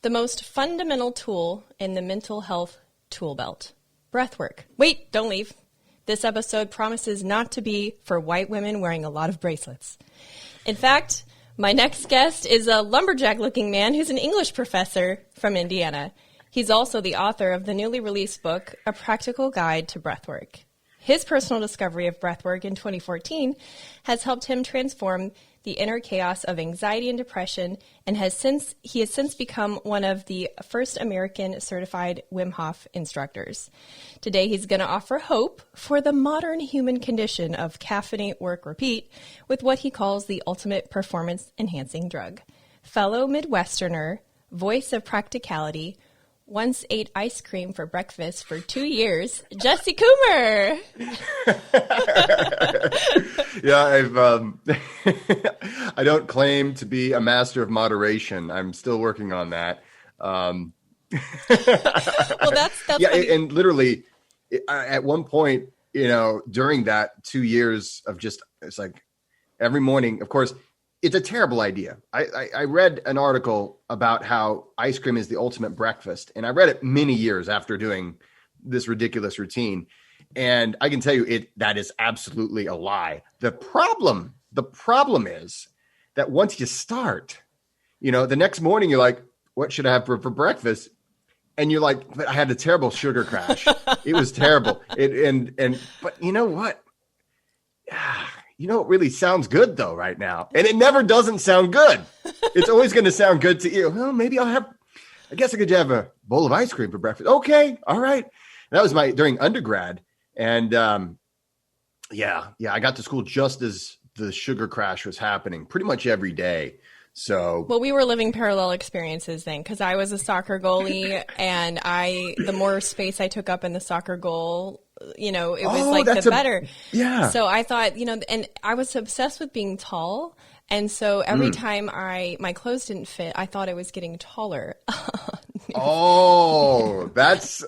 The most fundamental tool in the mental health tool belt. Breathwork. Wait, don't leave. This episode promises not to be for white women wearing a lot of bracelets. In fact, my next guest is a lumberjack-looking man who's an English professor from Indiana. He's also the author of the newly released book, A Practical Guide to Breathwork. His personal discovery of breathwork in 2014 has helped him transform the inner chaos of anxiety and depression, and he has since become one of the first American certified Wim Hof instructors. Today, he's going to offer hope for the modern human condition of caffeinate, work, repeat with what he calls the ultimate performance-enhancing drug. Fellow Midwesterner, voice of practicality, once ate ice cream for breakfast for 2 years, Jesse Coomer. Yeah, I don't claim to be a master of moderation. I'm still working on that. Well, that's yeah, and literally at one point, during that 2 years of just, it's like every morning, of course, it's a terrible idea. I read an article about how ice cream is the ultimate breakfast, and I read it many years after doing this ridiculous routine. And I can tell you that is absolutely a lie. The problem is that once you start, the next morning you're like, what should I have for breakfast? And you're like, but I had a terrible sugar crash. It was terrible. But you know what? It really sounds good though right now. And it never doesn't sound good. It's always going to sound good to you. Well, maybe I guess I could have a bowl of ice cream for breakfast. Okay. All right. That was during undergrad. And I got to school just as the sugar crash was happening pretty much every day. So, well, we were living parallel experiences then, because I was a soccer goalie, and the more space I took up in the soccer goal, it was the better. Yeah. So I thought, and I was obsessed with being tall. And so every time my clothes didn't fit, I thought I was getting taller. Oh, that's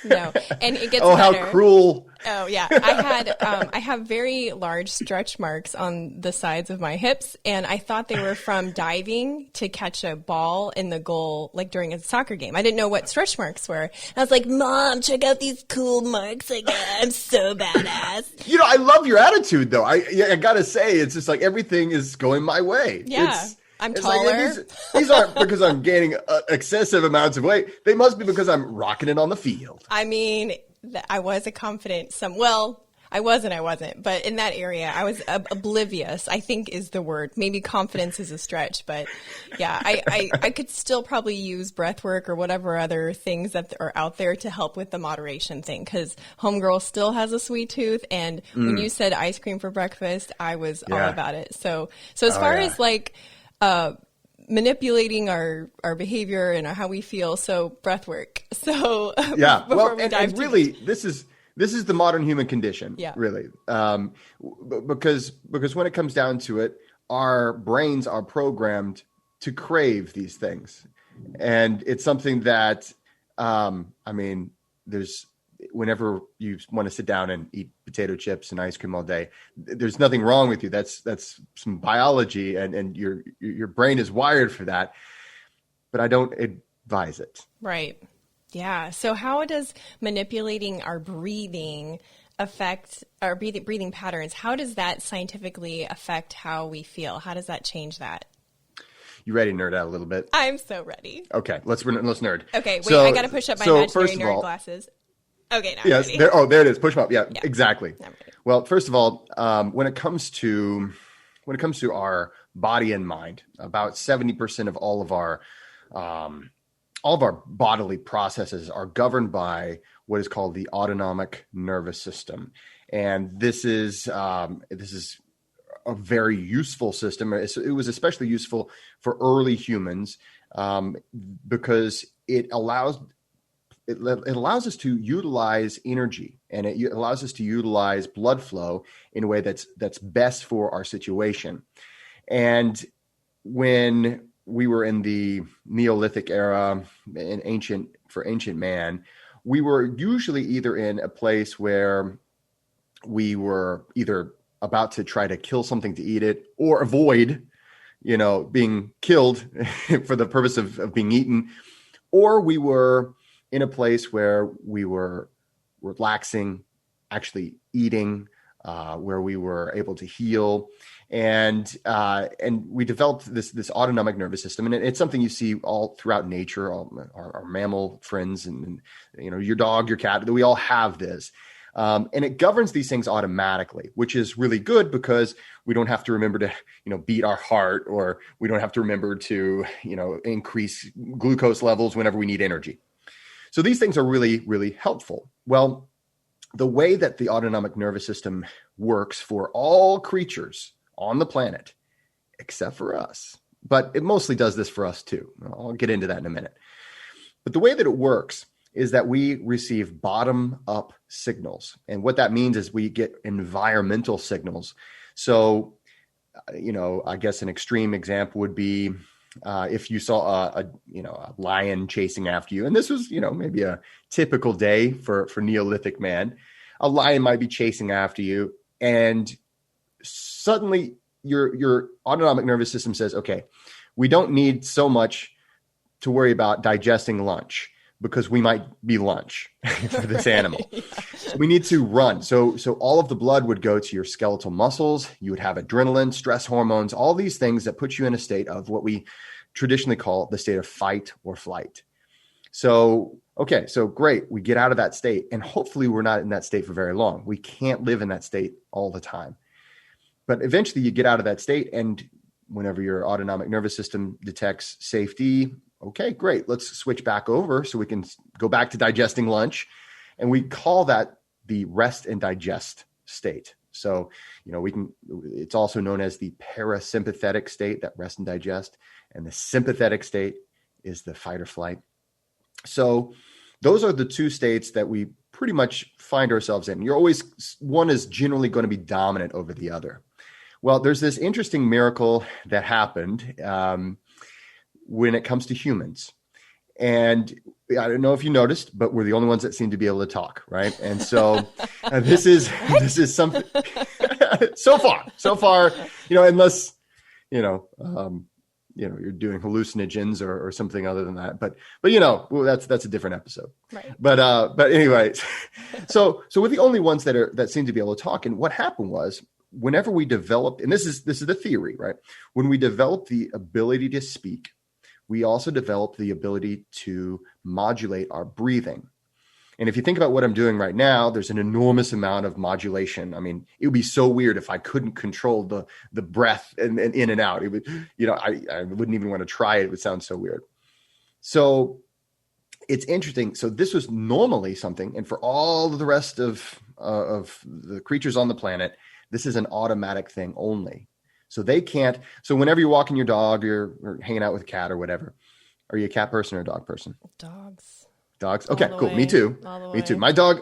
no, and it gets better. How cruel! Oh yeah, I have very large stretch marks on the sides of my hips, and I thought they were from diving to catch a ball in the goal, like during a soccer game. I didn't know what stretch marks were. And I was like, "Mom, check out these cool marks I got. I'm so badass." I love your attitude, though. I gotta say, it's just like everything is going my way. Yeah. I'm taller. Like, these aren't because I'm gaining excessive amounts of weight. They must be because I'm rocking it on the field. I mean, I was a confident I wasn't. But in that area, I was oblivious, I think is the word. Maybe confidence is a stretch. But yeah, I could still probably use breath work or whatever other things that are out there to help with the moderation thing. Because homegirl still has a sweet tooth. And when you said ice cream for breakfast, I was all about it. So as far as like manipulating our behavior and how we feel, so breath work. So yeah, and really, this is the modern human condition. Yeah, really, because when it comes down to it, our brains are programmed to crave these things, and it's something that whenever you want to sit down and eat potato chips and ice cream all day, there's nothing wrong with you. That's some biology, and your brain is wired for that. But I don't advise it. Right. Yeah. So how does manipulating our breathing affect our breathing patterns? How does that scientifically affect how we feel? How does that change that? You ready to nerd out a little bit? I'm so ready. Okay, let's nerd. Okay, wait, I got to push up my imaginary nerd glasses. Okay, now yes, I'm ready. There it is. Push them up. Yeah. Exactly. I'm ready. Well, first of all, when it comes to our body and mind, about 70% of all of our bodily processes are governed by what is called the autonomic nervous system, and this is a very useful system. It was especially useful for early humans because it allows us to utilize energy, and it allows us to utilize blood flow in a way that's best for our situation. And when we were in the Neolithic era, in ancient man, we were usually either in a place where we were either about to try to kill something to eat it or avoid, being killed for the purpose of being eaten. or we were in a place where we were relaxing, actually eating, where we were able to heal, and we developed this autonomic nervous system, and it's something you see all throughout nature. All our mammal friends, and your dog, your cat, we all have this, and it governs these things automatically, which is really good because we don't have to remember to beat our heart, or we don't have to remember to increase glucose levels whenever we need energy. So these things are really, really helpful. Well, the way that the autonomic nervous system works for all creatures on the planet, except for us, but it mostly does this for us too. I'll get into that in a minute. But the way that it works is that we receive bottom-up signals. And what that means is we get environmental signals. So, I guess an extreme example would be if you saw a lion chasing after you, and this was, maybe a typical day for Neolithic man, a lion might be chasing after you, and suddenly your autonomic nervous system says, okay, we don't need so much to worry about digesting lunch because we might be lunch for this animal. Yeah. So we need to run. So all of the blood would go to your skeletal muscles. You would have adrenaline, stress hormones, all these things that put you in a state of what we traditionally call the state of fight or flight. So, okay, so great. We get out of that state, and hopefully we're not in that state for very long. We can't live in that state all the time. But eventually you get out of that state, and whenever your autonomic nervous system detects safety, okay, great. Let's switch back over so we can go back to digesting lunch. And we call that the rest and digest state. So, it's also known as the parasympathetic state, that rest and digest. And the sympathetic state is the fight or flight. So those are the two states that we pretty much find ourselves in. One is generally going to be dominant over the other. Well, there's this interesting miracle that happened when it comes to humans. And I don't know if you noticed, but we're the only ones that seem to be able to talk, right? And so this is something so far, unless, you're doing hallucinogens or something other than that, but that's a different episode. Right. But anyway, so we're the only ones that seem to be able to talk. And what happened was, whenever we developed, and this is the theory, right? When we developed the ability to speak, we also developed the ability to modulate our breathing. And if you think about what I'm doing right now, there's an enormous amount of modulation. I mean, it would be so weird if I couldn't control the breath and in and out. It would, I wouldn't even want to try it. It would sound so weird. So it's interesting. So this was normally something, and for all of the rest of the creatures on the planet, this is an automatic thing only. So they can't. So whenever you're walking your dog or hanging out with a cat or whatever, are you a cat person or a dog person? Dogs. Okay, cool. Me too. Me too. My dog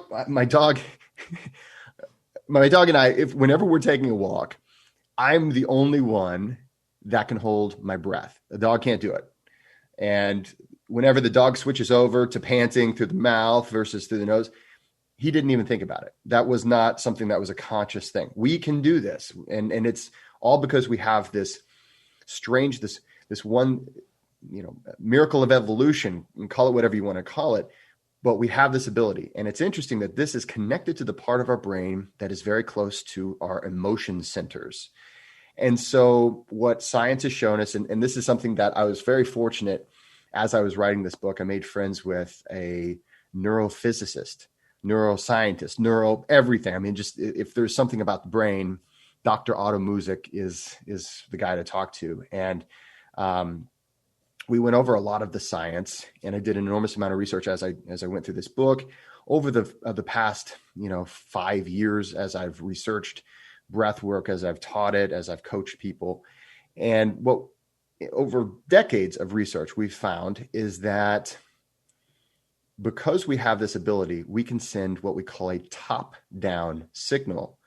and I, whenever we're taking a walk, I'm the only one that can hold my breath. The dog can't do it. And whenever the dog switches over to panting through the mouth versus through the nose, he didn't even think about it. That was not something that was a conscious thing. We can do this. And it's all because we have this strange, this one, miracle of evolution, and call it whatever you want to call it. But we have this ability. And it's interesting that this is connected to the part of our brain that is very close to our emotion centers. And so what science has shown us, and this is something that I was very fortunate as I was writing this book, I made friends with a neurophysicist, neuroscientist, everything. I mean, just if there's something about the brain, Dr. Otto Music is the guy to talk to. And we went over a lot of the science, and I did an enormous amount of research as I went through this book over the past 5 years, as I've researched breath work, as I've taught it, as I've coached people. And what over decades of research we've found is that because we have this ability, we can send what we call a top-down signal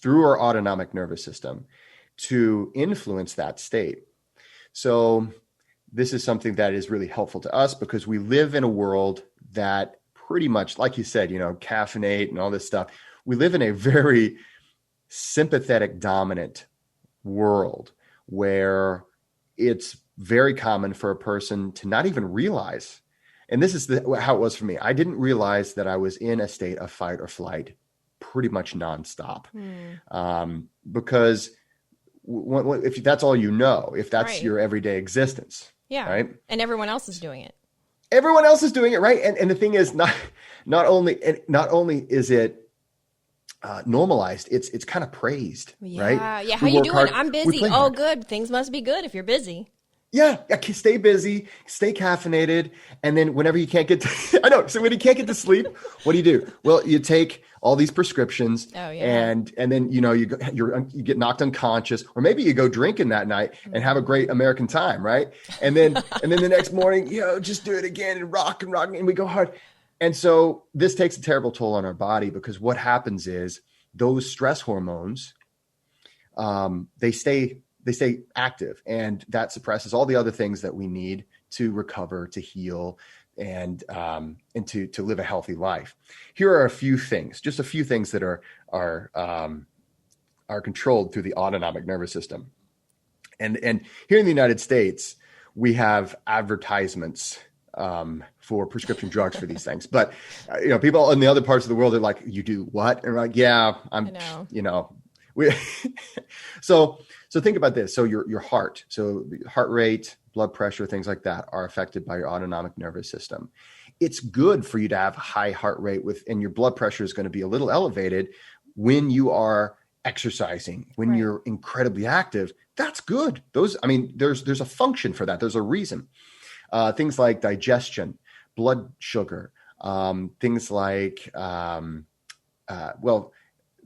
through our autonomic nervous system to influence that state. So this is something that is really helpful to us because we live in a world that pretty much, like you said, caffeinate and all this stuff. We live in a very sympathetic dominant world where it's very common for a person to not even realize. And this is how it was for me. I didn't realize that I was in a state of fight or flight pretty much nonstop. Because if that's all you know, if that's your everyday existence, right? And everyone else is doing it. Everyone else is doing it, right? And the thing is, not only is it normalized, it's kind of praised, right? Yeah. How you doing? I'm busy. Oh, good. Things must be good if you're busy. Yeah, stay busy, stay caffeinated, and then whenever you can't get to, I know. So when you can't get to sleep, what do? Well, you take all these prescriptions, and then you get knocked unconscious, or maybe you go drinking that night and have a great American time, right? And then the next morning, just do it again and rock, and we go hard. And so this takes a terrible toll on our body, because what happens is those stress hormones, they stay active, and that suppresses all the other things that we need to recover, to heal, and to live a healthy life. Here are just a few things that are controlled through the autonomic nervous system. And here in the United States, we have advertisements for prescription drugs for these things. But people in the other parts of the world are like, "You do what?" And we're like, "Yeah, So think about this. So your heart, so heart rate, blood pressure, things like that are affected by your autonomic nervous system. It's good for you to have a high heart rate and your blood pressure is going to be a little elevated when you are exercising, when you're incredibly active. That's good. There's a function for that. There's a reason. Things like digestion, blood sugar, things like,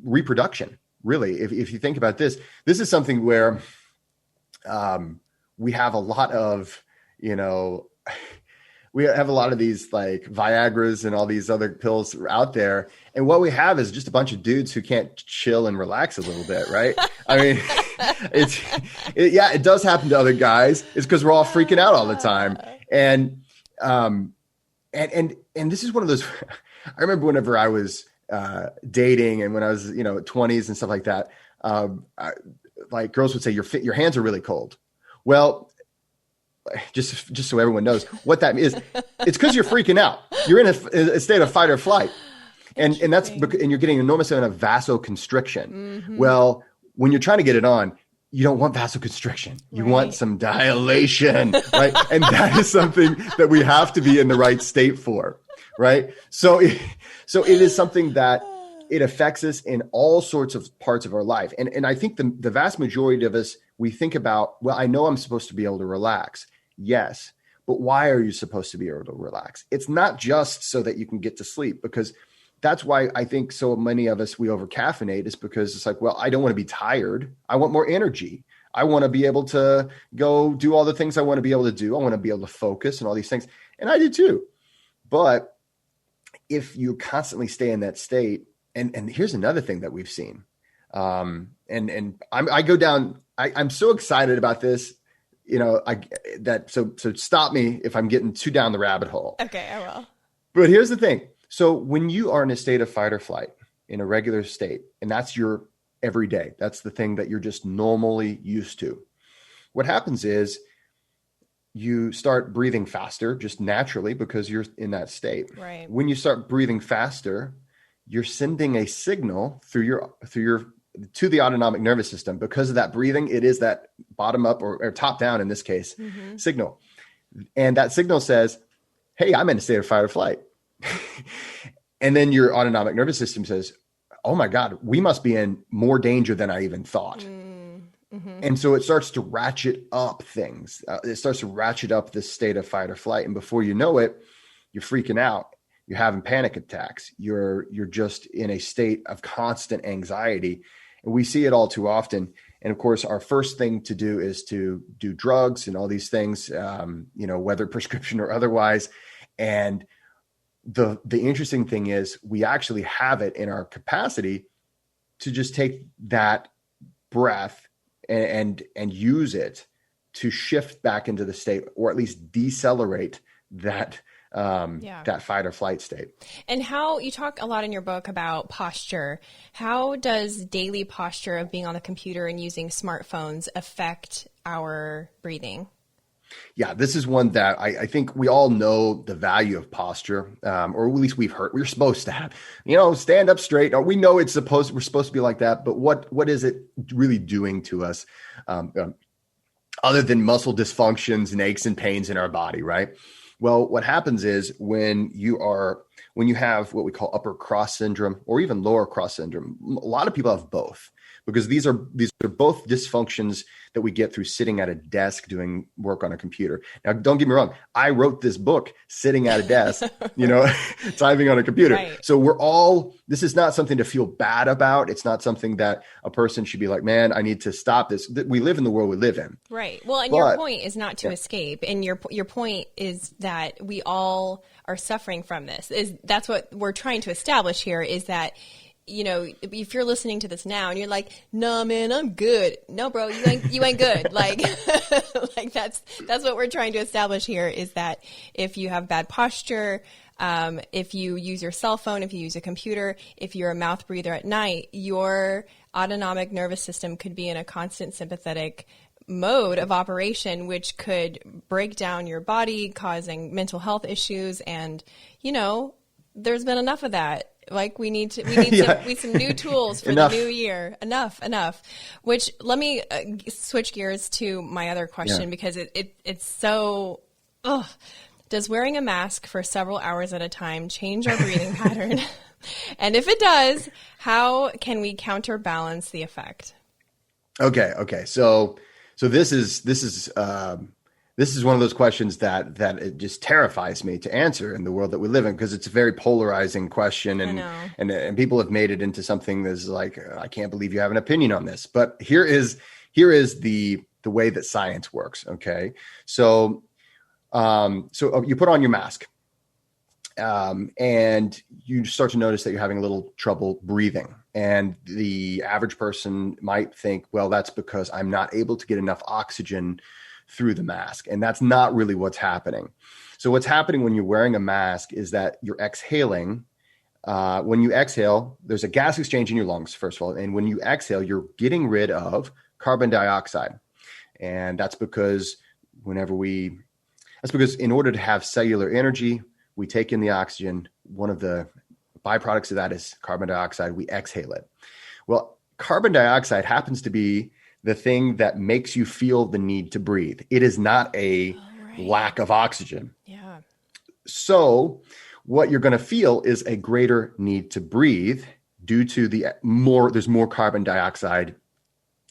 reproduction. Really, if you think about this is something where we have a lot of, we have a lot of these like Viagras and all these other pills out there. And what we have is just a bunch of dudes who can't chill and relax a little bit, right? I mean, it does happen to other guys. It's because we're all freaking out all the time. And this is one of those, I remember whenever I was dating and when I was, 20s and stuff like that, like girls would say, your hands are really cold. Well, just so everyone knows what that is, it's because you're freaking out. You're in a state of fight or flight. And you're getting an enormous amount of vasoconstriction. Mm-hmm. Well, when you're trying to get it on, you don't want vasoconstriction. You want some dilation, right? And that is something that we have to be in the right state for. Right. So it is something that it affects us in all sorts of parts of our life. And I think the vast majority of us, we think about, well, I know I'm supposed to be able to relax. Yes. But why are you supposed to be able to relax? It's not just so that you can get to sleep, because that's why I think so many of us, we over caffeinate, is because it's like, well, I don't want to be tired. I want more energy. I want to be able to go do all the things I want to be able to do. I want to be able to focus and all these things. And I do too. But if you constantly stay in that state, and here's another thing that we've seen, I go down, I'm so excited about this, so stop me if I'm getting too down the rabbit hole. Okay, I will. But here's the thing. So when you are in a state of fight or flight, in a regular state, and that's your everyday, that's the thing that you're just normally used to, what happens is you start breathing faster just naturally because you're in that state. Right. When you start breathing faster, you're sending a signal to the autonomic nervous system. Because of that breathing, it is that bottom up or top down in this case, signal. And that signal says, hey, I'm in a state of fight or flight. And then your autonomic nervous system says, oh my God, we must be in more danger than I even thought. Mm-hmm. And so it starts to ratchet up things. It starts to ratchet up this state of fight or flight. And before you know it, you're freaking out. You're having panic attacks. You're just in a state of constant anxiety. And we see it all too often. And of course, our first thing to do is to do drugs and all these things, whether prescription or otherwise. And the interesting thing is we actually have it in our capacity to just take that breath and use it to shift back into the state, or at least decelerate that that fight or flight state. And how you talk a lot in your book about posture. How does daily posture of being on the computer and using smartphones affect our breathing? Yeah, this is one that I think we all know the value of posture, or at least we're supposed to have, stand up straight. Or we know we're supposed to be like that, but what is it really doing to us, other than muscle dysfunctions and aches and pains in our body, right? Well, what happens is when you have what we call upper cross syndrome or even lower cross syndrome, a lot of people have both, because these are both dysfunctions that we get through sitting at a desk doing work on a computer. Now, don't get me wrong. I wrote this book sitting at a desk, typing on a computer. Right. So this is not something to feel bad about. It's not something that a person should be like, man, I need to stop this. We live in the world we live in. Right. Well, and your point is not to escape. And your point is that we all are suffering from this. That's what we're trying to establish here, is that, if you're listening to this now and you're like, no, man, I'm good. No, bro, you ain't good. Like, like that's what we're trying to establish here, is that if you have bad posture, if you use your cell phone, if you use a computer, if you're a mouth breather at night, your autonomic nervous system could be in a constant sympathetic mode of operation, which could break down your body, causing mental health issues. And, there's been enough of that. Like we need some new tools for the new year. Enough. Which, let me switch gears to my other question, because it's so. Does wearing a mask for several hours at a time change our breathing pattern? And if it does, how can we counterbalance the effect? Okay. So this is one of those questions that it just terrifies me to answer in the world that we live in, because it's a very polarizing question, and people have made it into something that's like, I can't believe you have an opinion on this. But here is the way that science works. Okay, so you put on your mask, and you start to notice that you're having a little trouble breathing. And the average person might think, well, that's because I'm not able to get enough oxygen through the mask. And that's not really what's happening. So what's happening when you're wearing a mask is that you're exhaling. When you exhale, there's a gas exchange in your lungs, first of all. And when you exhale, you're getting rid of carbon dioxide. And that's because in order to have cellular energy, we take in the oxygen. One of the byproducts of that is carbon dioxide. We exhale it. Well, carbon dioxide happens to be the thing that makes you feel the need to breathe. It is not a lack of oxygen. Yeah. So what you're going to feel is a greater need to breathe due to there's more carbon dioxide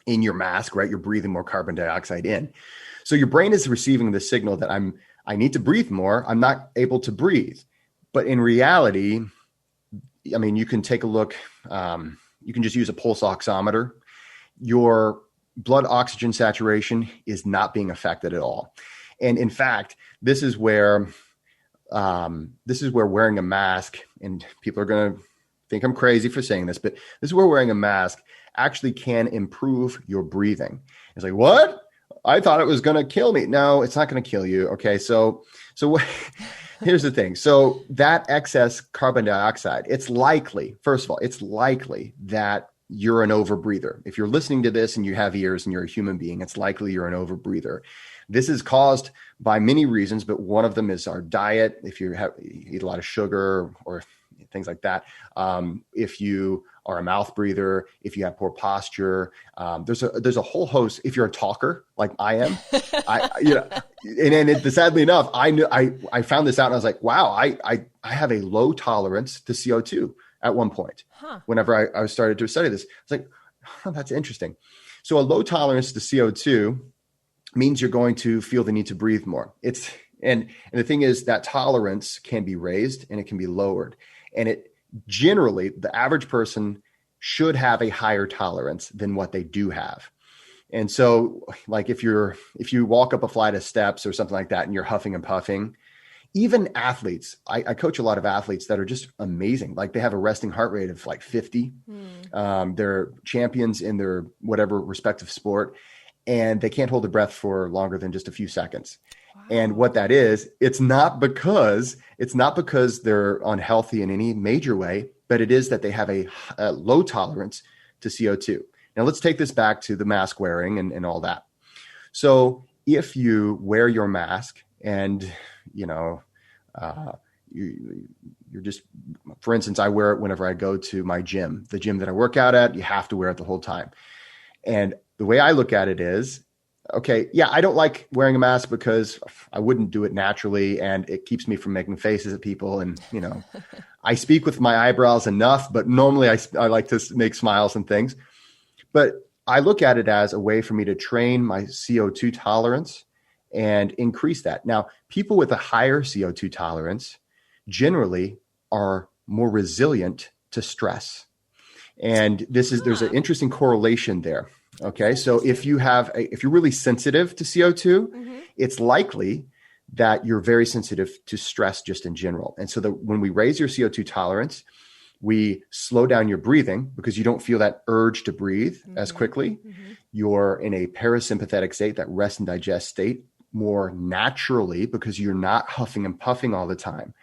in your mask, right? You're breathing more carbon dioxide in. So your brain is receiving the signal that I need to breathe more. I'm not able to breathe. But in reality, I mean, you can take a look. You can just use a pulse oximeter. Your blood oxygen saturation is not being affected at all. And in fact, this is where wearing a mask, and people are going to think I'm crazy for saying this, but this is where wearing a mask actually can improve your breathing. It's like, what? I thought it was going to kill me. No, it's not going to kill you. Okay. So here's the thing. So that excess carbon dioxide, it's likely that you're an overbreather. If you're listening to this and you have ears and you're a human being, it's likely you're an overbreather. This is caused by many reasons, but one of them is our diet. If you eat a lot of sugar or things like that. If you are a mouth breather, if you have poor posture, there's a whole host. If you're a talker like I am, sadly enough, I found this out and I was like, wow, I have a low tolerance to CO2 at one point. Whenever I started to study this, it's like, that's interesting. So a low tolerance to CO2 means you're going to feel the need to breathe more. And the thing is that tolerance can be raised and it can be lowered. And generally, the average person should have a higher tolerance than what they do have. And so, like if you walk up a flight of steps or something like that and you're huffing and puffing, even athletes, I coach a lot of athletes that are just amazing. Like they have a resting heart rate of like 50. They're champions in their whatever respective sport, and they can't hold their breath for longer than just a few seconds. Wow. And what that is, it's not because they're unhealthy in any major way, but it is that they have a low tolerance to CO2. Now let's take this back to the mask wearing and all that. So if you wear your mask and, you know, you're just, for instance, I wear it whenever I go to my gym, the gym that I work out at, you have to wear it the whole time. And the way I look at it is, okay, yeah, I don't like wearing a mask because I wouldn't do it naturally. And it keeps me from making faces at people. And, you know, I speak with my eyebrows enough, but normally I like to make smiles and things. But I look at it as a way for me to train my CO2 tolerance and increase that. Now, people with a higher CO2 tolerance generally are more resilient to stress. And there's an interesting correlation there. Okay. So if you're really sensitive to CO2, it's likely that you're very sensitive to stress just in general. And so when we raise your CO2 tolerance, we slow down your breathing because you don't feel that urge to breathe as quickly. You're in a parasympathetic state, that rest and digest state, more naturally because you're not huffing and puffing all the time.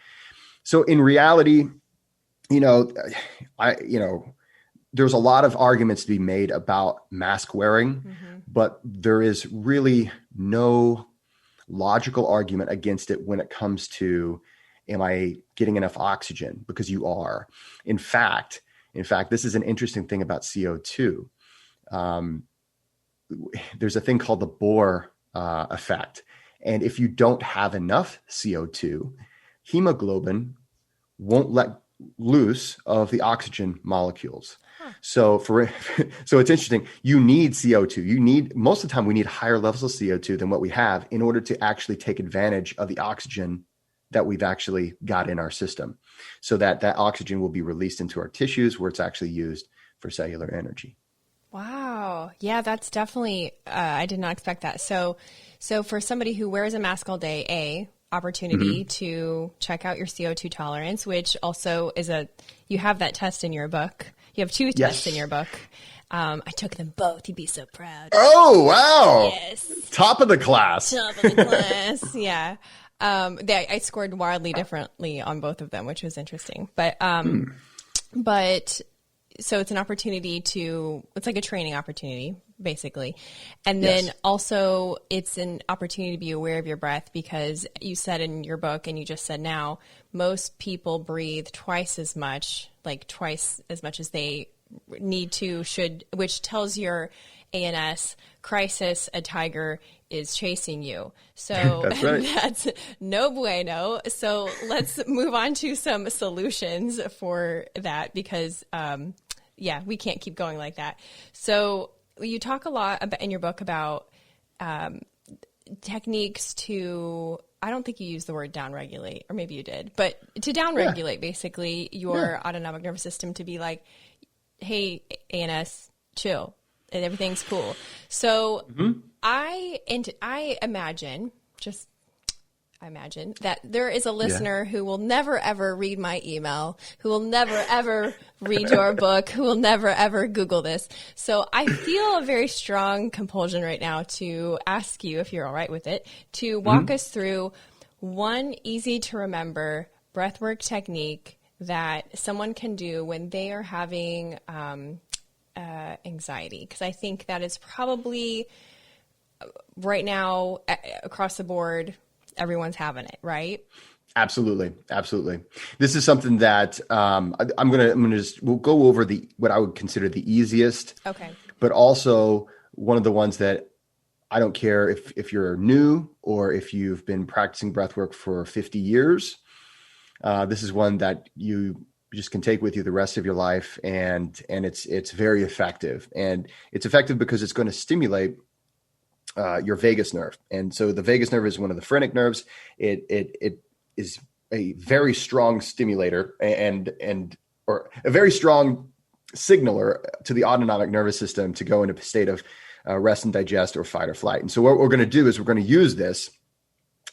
So in reality, there's a lot of arguments to be made about mask wearing, but there is really no logical argument against it when it comes to, am I getting enough oxygen? Because you are. In fact, this is an interesting thing about CO2. There's a thing called the Bohr Effect. And if you don't have enough CO2, hemoglobin won't let loose of the oxygen molecules. So it's interesting. You need CO2. Most of the time we need higher levels of CO2 than what we have in order to actually take advantage of the oxygen that we've actually got in our system, so that oxygen will be released into our tissues where it's actually used for cellular energy. Wow. Yeah, that's definitely, I did not expect that. So for somebody who wears a mask all day, opportunity to check out your CO2 tolerance, which also you have that test in your book. You have two tests in your book. I took them both. You'd be so proud. Oh, wow. Yes. Top of the class. Top of the class. Yeah. I scored wildly differently on both of them, which was interesting. But so it's an opportunity it's like a training opportunity, basically. And then also it's an opportunity to be aware of your breath, because you said in your book, and you just said now, most people breathe twice as much as they need to, which tells your ANS, crisis, a tiger is chasing you. So that's right. That's no bueno. So let's move on to some solutions for that, because we can't keep going like that. So you talk a lot in your book about techniques to, I don't think you used the word downregulate, or maybe you did, but to downregulate basically your autonomic nervous system, to be like, hey, ANS, chill, and everything's cool. So I imagine that there is a listener who will never, ever read my email, who will never, ever read your book, who will never, ever Google this. So I feel a very strong compulsion right now to ask you, if you're all right with it, to walk us through one easy to remember breathwork technique that someone can do when they are having anxiety. Because I think that is probably right now across the board, everyone's having it, right? Absolutely. This is something that we'll go over what I would consider the easiest. Okay. But also one of the ones that I don't care if you're new or if you've been practicing breathwork for 50 years. This is one that you just can take with you the rest of your life, and it's very effective. And it's effective because it's going to stimulate your vagus nerve. And so the vagus nerve is one of the phrenic nerves. It is a very strong stimulator or a very strong signaler to the autonomic nervous system to go into a state of rest and digest or fight or flight. And so what we're going to do is we're going to use this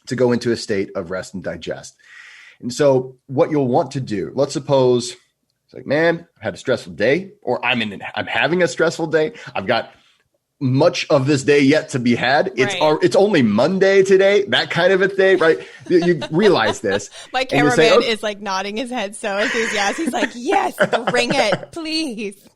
to go into a state of rest and digest. And so what you'll want to do, let's suppose it's like, man, I had a stressful day, or I'm having a stressful day. I've got much of this day yet to be had. It's only Monday today, that kind of a thing, right? You realize this. My cameraman is like nodding his head so enthusiastic. He's like, yes, bring it, please.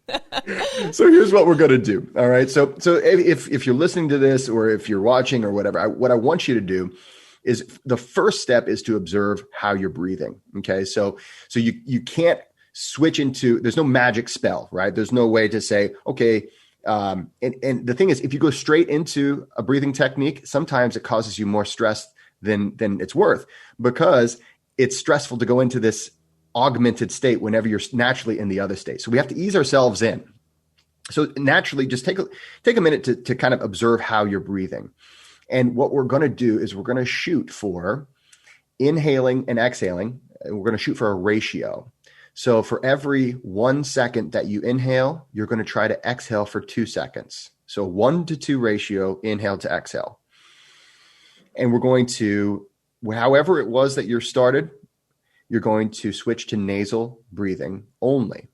So here's what we're going to do. All right. So if you're listening to this or if you're watching or whatever, what I want you to do is the first step is to observe how you're breathing. Okay. So you can't switch into, there's no magic spell, right? There's no way to say, okay, and the thing is, if you go straight into a breathing technique, sometimes it causes you more stress than it's worth, because it's stressful to go into this augmented state whenever you're naturally in the other state. So we have to ease ourselves in. So naturally, just take a minute to kind of observe how you're breathing. And what we're going to do is we're going to shoot for inhaling and exhaling. And we're going to shoot for a ratio. So for every 1 second that you inhale, you're going to try to exhale for 2 seconds. So 1 to 2 ratio, inhale to exhale. And we're going to, however it was that you started, you're going to switch to nasal breathing only.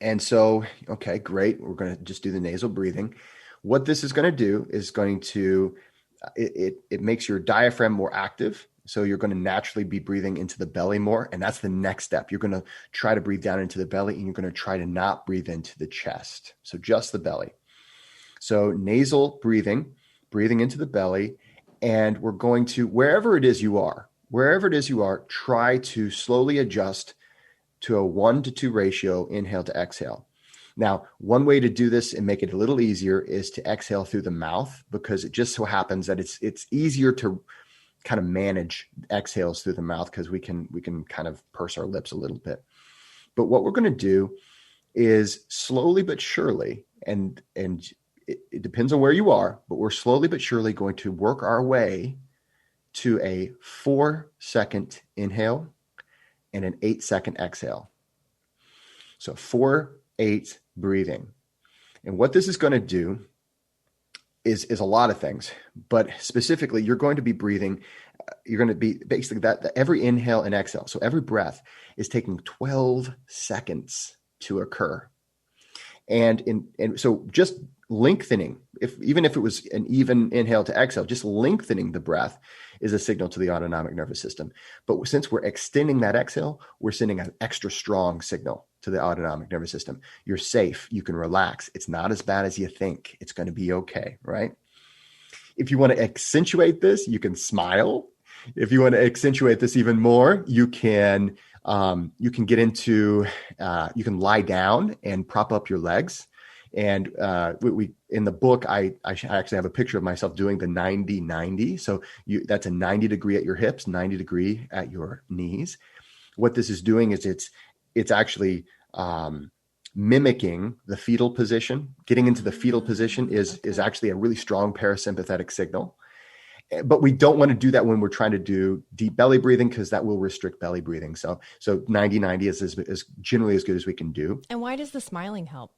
And so, okay, great. We're going to just do the nasal breathing. What this is going to do is going to, it makes your diaphragm more active. So you're going to naturally be breathing into the belly more. And that's the next step. You're going to try to breathe down into the belly, and you're going to try to not breathe into the chest. So just the belly. So nasal breathing into the belly. And we're going to, wherever it is you are, try to slowly adjust to a 1 to 2 ratio, inhale to exhale. Now, one way to do this and make it a little easier is to exhale through the mouth, because it just so happens that it's easier to kind of manage exhales through the mouth, because we can kind of purse our lips a little bit. But what we're going to do is slowly but surely, and it depends on where you are, but we're slowly but surely going to work our way to a 4-second inhale and an 8-second exhale. So 4-8 breathing. And what this is going to do is a lot of things, but specifically, you're going to be breathing. You're going to be basically that every inhale and exhale. So every breath is taking 12 seconds to occur. And so just lengthening, even if it was an even inhale to exhale, just lengthening the breath is a signal to the autonomic nervous system. But since we're extending that exhale, we're sending an extra strong signal to the autonomic nervous system. You're safe. You can relax. It's not as bad as you think. It's going to be okay, right? If you want to accentuate this, you can smile. If you want to accentuate this even more, you can get into, you can lie down and prop up your legs. And we in the book, I actually have a picture of myself doing the 90-90. So that's a 90 degree at your hips, 90 degree at your knees. What this is doing is it's actually mimicking the fetal position. Getting into the fetal position is actually a really strong parasympathetic signal. But we don't want to do that when we're trying to do deep belly breathing, because that will restrict belly breathing. So 90-90 is generally as good as we can do. And why does the smiling help?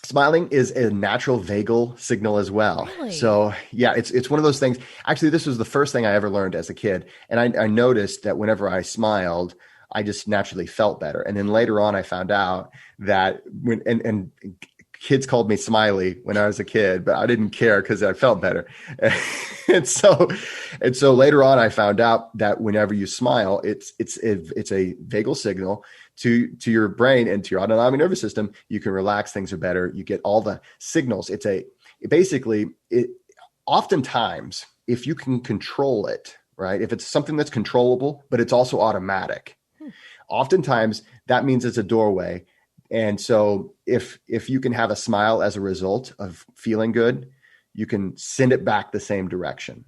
Smiling is a natural vagal signal as well. Really? So yeah, it's one of those things. Actually, this was the first thing I ever learned as a kid. And I noticed that whenever I smiled, I just naturally felt better. And then later on, I found out that and kids called me Smiley when I was a kid, but I didn't care because I felt better. and so later on, I found out that whenever you smile, it's a vagal signal to your brain and to your autonomic nervous system. You can relax, things are better. You get all the signals. Oftentimes, if you can control it, right? If it's something that's controllable, but it's also automatic, oftentimes that means it's a doorway. And so if you can have a smile as a result of feeling good, you can send it back the same direction.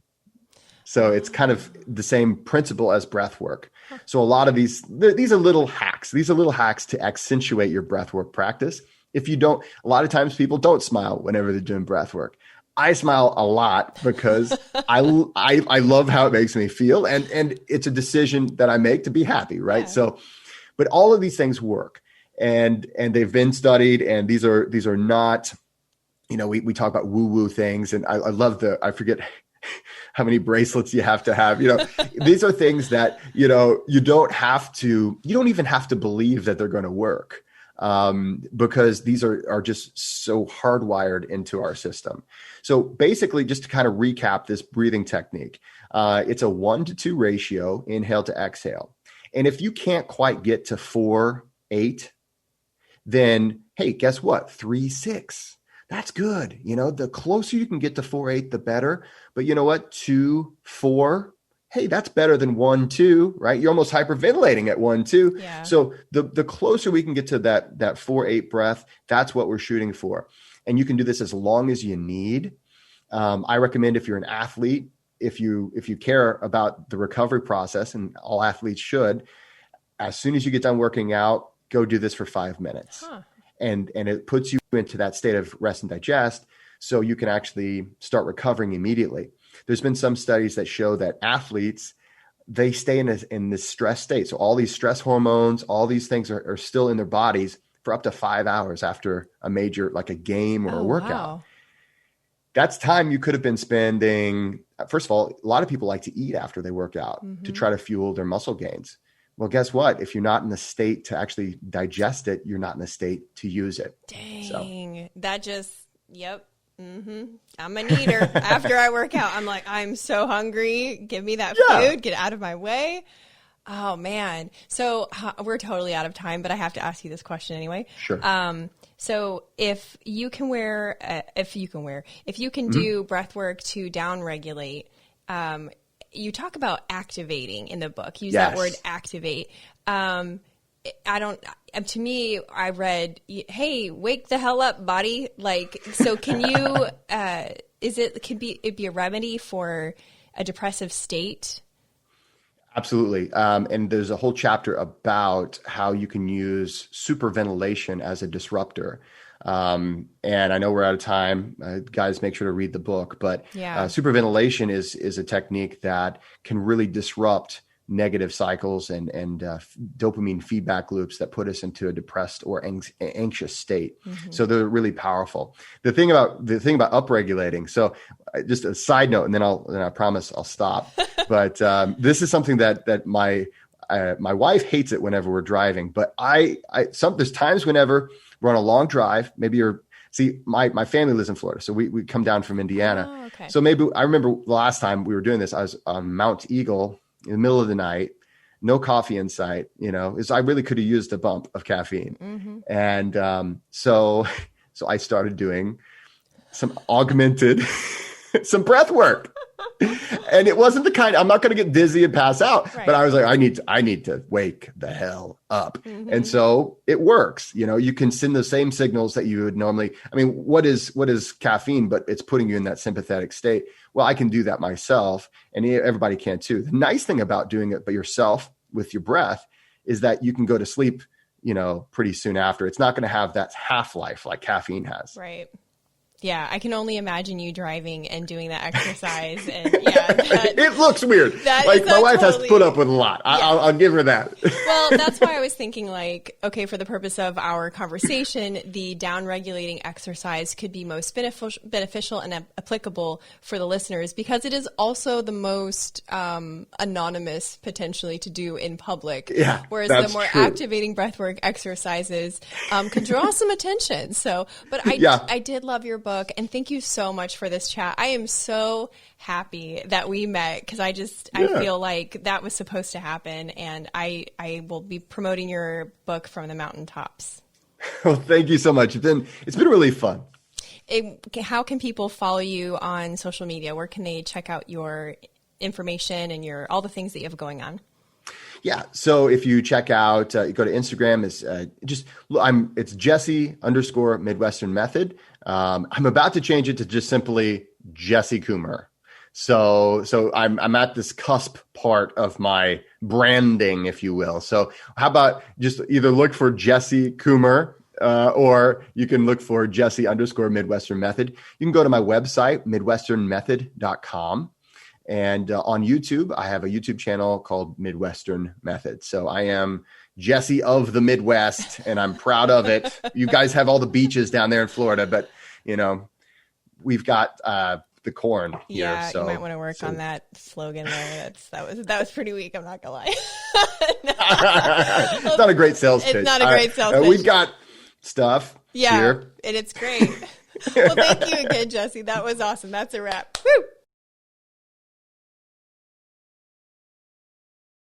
So it's kind of the same principle as breath work. So a lot of these are little hacks. These are little hacks to accentuate your breath work practice. If you don't, a lot of times people don't smile whenever they're doing breath work. I smile a lot because I love how it makes me feel. And it's a decision that I make to be happy, right? Yeah. So, but all of these things work. And they've been studied, and these are not, we talk about woo-woo things, and I love I forget how many bracelets you have to have, these are things that, you don't even have to believe that they're going to work. because these are just so hardwired into our system. So basically, just to kind of recap this breathing technique, it's a 1-to-2 ratio, inhale to exhale. And if you can't quite get to 4-8, then, hey, guess what? 3-6. That's good. The closer you can get to 4-8, the better. But you know what? 2-4. Hey, that's better than 1-2, right? You're almost hyperventilating at 1-2. Yeah. So the closer we can get to that 4-8 breath, that's what we're shooting for. And you can do this as long as you need. I recommend if you're an athlete, if you care about the recovery process, and all athletes should, as soon as you get done working out, go do this for 5 minutes. Huh. And it puts you into that state of rest and digest, so you can actually start recovering immediately. There's been some studies that show that athletes, they stay in this stress state. So all these stress hormones, all these things are still in their bodies for up to 5 hours after a major, like a game or a workout. Wow. That's time you could have been spending. First of all, a lot of people like to eat after they work out to try to fuel their muscle gains. Well, guess what? If you're not in the state to actually digest it, you're not in the state to use it. Dang. That just, yep. I'm an eater. After I work out, I'm like, I'm so hungry. Give me that food. Get out of my way. Oh, man. So we're totally out of time, but I have to ask you this question anyway. Sure. So if you can do breath work to down regulate, you talk about activating in the book. Use that word activate. To me, I read, hey, wake the hell up, body. Like, so can you, it'd be a remedy for a depressive state? Absolutely. And there's a whole chapter about how you can use superventilation as a disruptor. And I know we're out of time. Guys, make sure to read the book. But superventilation is a technique that can really disrupt negative cycles and dopamine feedback loops that put us into a depressed or anxious state. So they're really powerful. The thing about upregulating. So just a side note, and then I promise I'll stop. But this is something that my wife hates it whenever we're driving. But there's times whenever we're on a long drive. Maybe my family lives in Florida, so we come down from Indiana. Oh, okay. So maybe I remember the last time we were doing this, I was on Mount Eagle in the middle of the night, no coffee in sight, I really could have used a bump of caffeine. And so I started doing some augmented, some breath work. And it wasn't the kind, I'm not going to get dizzy and pass out, but I was like, I need to wake the hell up. And so it works. You can send the same signals that you would normally, what is caffeine, but it's putting you in that sympathetic state. Well, I can do that myself, and everybody can too. The nice thing about doing it by yourself with your breath is that you can go to sleep, pretty soon after. It's not going to have that half-life like caffeine has. Right. Yeah, I can only imagine you driving and doing that exercise. And it looks weird. Like my wife has put up with a lot. I'll give her that. Well, that's why I was thinking okay, for the purpose of our conversation, the down-regulating exercise could be most beneficial and applicable for the listeners because it is also the most anonymous potentially to do in public. Yeah, whereas the more activating breathwork exercises could draw some attention. So, but I did love your book, and thank you so much for this chat. I am so happy that we met because I feel like that was supposed to happen, and I will be promoting your book from the mountaintops. Well, thank you so much. It's been really fun. How can people follow you on social media? Where can they check out your information and all the things that you have going on? Yeah. So if you check out, you go to Instagram, it's Jesse_Midwestern Method. I'm about to change it to just simply Jesse Coomer. So I'm at this cusp part of my branding, if you will. So how about just either look for Jesse Coomer, or you can look for Jesse_Midwestern Method. You can go to my website, midwesternmethod.com. And on YouTube, I have a YouTube channel called Midwestern Method. So I am Jesse of the Midwest, and I'm proud of it. You guys have all the beaches down there in Florida, but we've got the corn here. Yeah, so, you might want to work on that slogan there. That was pretty weak. I'm not gonna lie. It's not a great sales pitch. It's not a great sales pitch. stuff. Yeah, here. and it's great. Well, thank you again, Jesse. That was awesome. That's a wrap. Woo!